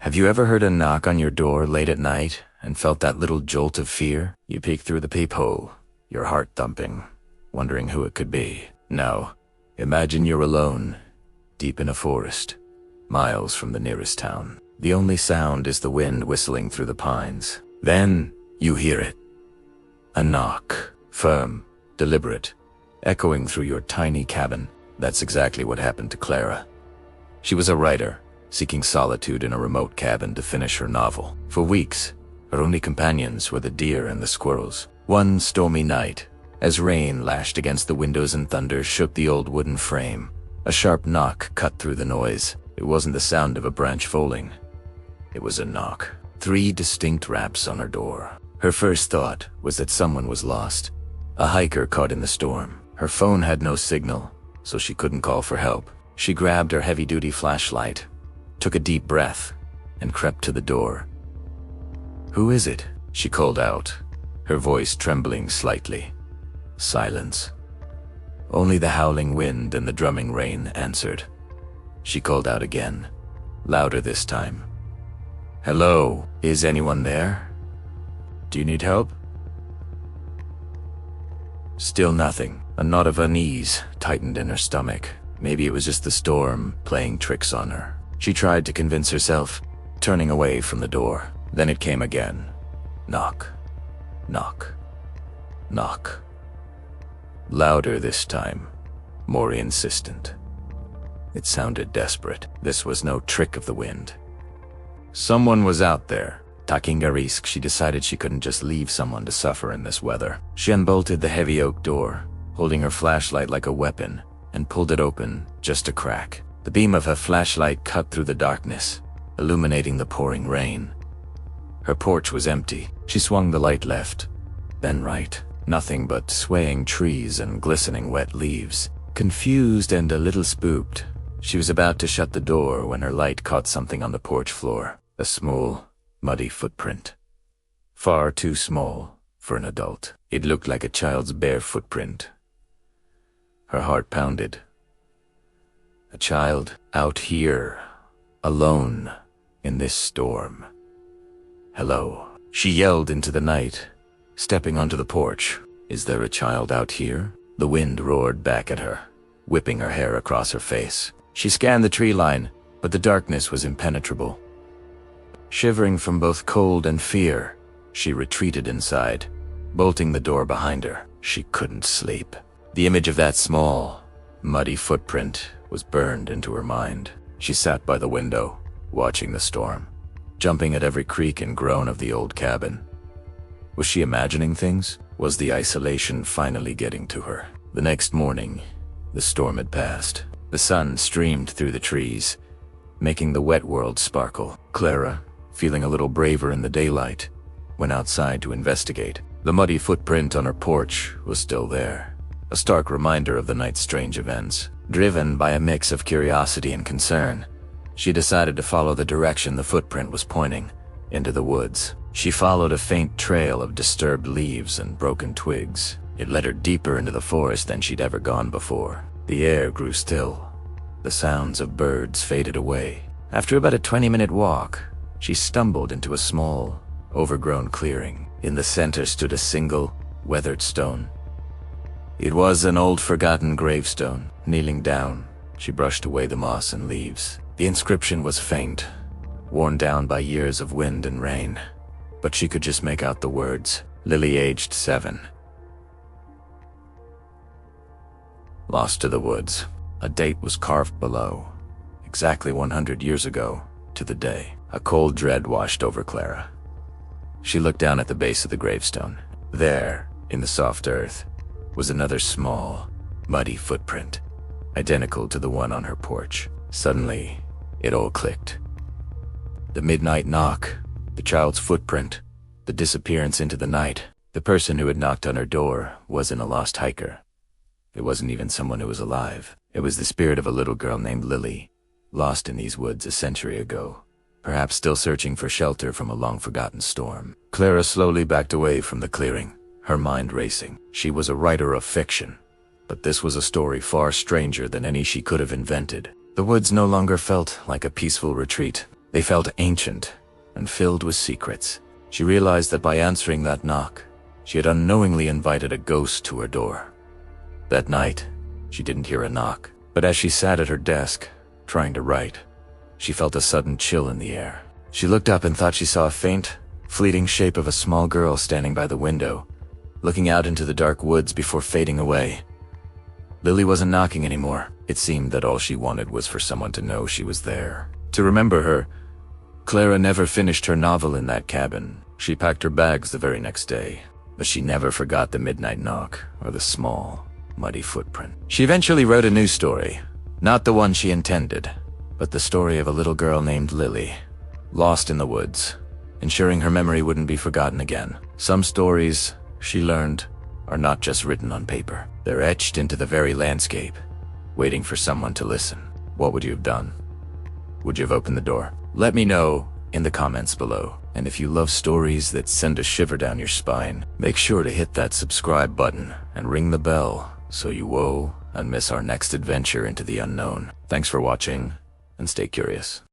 Have you ever heard a knock on your door late at night and felt that little jolt of fear? You peek through the peephole, your heart thumping, wondering who it could be. Now, imagine you're alone, deep in a forest, miles from the nearest town. The only sound is the wind whistling through the pines. Then, you hear it. A knock, firm, deliberate, echoing through your tiny cabin. That's exactly what happened to Clara. She was a writer, seeking solitude in a remote cabin to finish her novel. For weeks, her only companions were the deer and the squirrels. One stormy night, as rain lashed against the windows and thunder shook the old wooden frame, a sharp knock cut through the noise. It wasn't the sound of a branch falling. It was a knock. 3 distinct raps on her door. Her first thought was that someone was lost, a hiker caught in the storm. Her phone had no signal, so she couldn't call for help. She grabbed her heavy-duty flashlight, took a deep breath, and crept to the door. "Who is it?" she called out, her voice trembling slightly. Silence. Only the howling wind and the drumming rain answered. She called out again, louder this time. "Hello, is anyone there? Do you need help?" Still nothing. A knot of unease tightened in her stomach. Maybe it was just the storm playing tricks on her. She tried to convince herself, turning away from the door. Then it came again. Knock, knock, knock. Louder this time, more insistent. It sounded desperate. This was no trick of the wind. Someone was out there. Taking a risk, she decided she couldn't just leave someone to suffer in this weather. She unbolted the heavy oak door, holding her flashlight like a weapon, and pulled it open just a crack. The beam of her flashlight cut through the darkness, illuminating the pouring rain. Her porch was empty. She swung the light left, then right. Nothing but swaying trees and glistening wet leaves. Confused and a little spooked, she was about to shut the door when her light caught something on the porch floor. A small, muddy footprint. Far too small for an adult. It looked like a child's bare footprint. Her heart pounded. A child out here, alone, in this storm. "Hello," she yelled into the night, stepping onto the porch. "Is there a child out here?" The wind roared back at her, whipping her hair across her face. She scanned the tree line, but the darkness was impenetrable. Shivering from both cold and fear, she retreated inside, bolting the door behind her. She couldn't sleep. The image of that small, muddy footprint was burned into her mind. She sat by the window, watching the storm, jumping at every creak and groan of the old cabin. Was she imagining things? Was the isolation finally getting to her? The next morning, the storm had passed. The sun streamed through the trees, making the wet world sparkle. Clara, feeling a little braver in the daylight, went outside to investigate. The muddy footprint on her porch was still there, a stark reminder of the night's strange events. Driven by a mix of curiosity and concern, she decided to follow the direction the footprint was pointing, into the woods. She followed a faint trail of disturbed leaves and broken twigs. It led her deeper into the forest than she'd ever gone before. The air grew still. The sounds of birds faded away. After about a 20-minute walk, she stumbled into a small, overgrown clearing. In the center stood a single, weathered stone. It was an old forgotten gravestone. Kneeling down, she brushed away the moss and leaves. The inscription was faint, worn down by years of wind and rain, but she could just make out the words, "Lily aged 7. Lost to the woods." A date was carved below, exactly 100 years ago, to the day. A cold dread washed over Clara. She looked down at the base of the gravestone. There, in the soft earth, was another small, muddy footprint, identical to the one on her porch. Suddenly, it all clicked. The midnight knock, the child's footprint, the disappearance into the night. The person who had knocked on her door wasn't a lost hiker. It wasn't even someone who was alive. It was the spirit of a little girl named Lily, lost in these woods a century ago, perhaps still searching for shelter from a long-forgotten storm. Clara slowly backed away from the clearing, her mind racing. She was a writer of fiction, but this was a story far stranger than any she could have invented. The woods no longer felt like a peaceful retreat. They felt ancient and filled with secrets. She realized that by answering that knock, she had unknowingly invited a ghost to her door. That night, she didn't hear a knock, but as she sat at her desk, trying to write, she felt a sudden chill in the air. She looked up and thought she saw a faint, fleeting shape of a small girl standing by the window, looking out into the dark woods before fading away. Lily wasn't knocking anymore. It seemed that all she wanted was for someone to know she was there, to remember her. Clara never finished her novel in that cabin. She packed her bags the very next day, but she never forgot the midnight knock or the small, muddy footprint. She eventually wrote a new story, not the one she intended, but the story of a little girl named Lily, lost in the woods, ensuring her memory wouldn't be forgotten again. Some stories, she learned, are not just written on paper. They're etched into the very landscape, waiting for someone to listen. What would you have done? Would you have opened the door? Let me know in the comments below. And if you love stories that send a shiver down your spine, make sure to hit that subscribe button and ring the bell so you won't miss our next adventure into the unknown. Thanks for watching, and stay curious.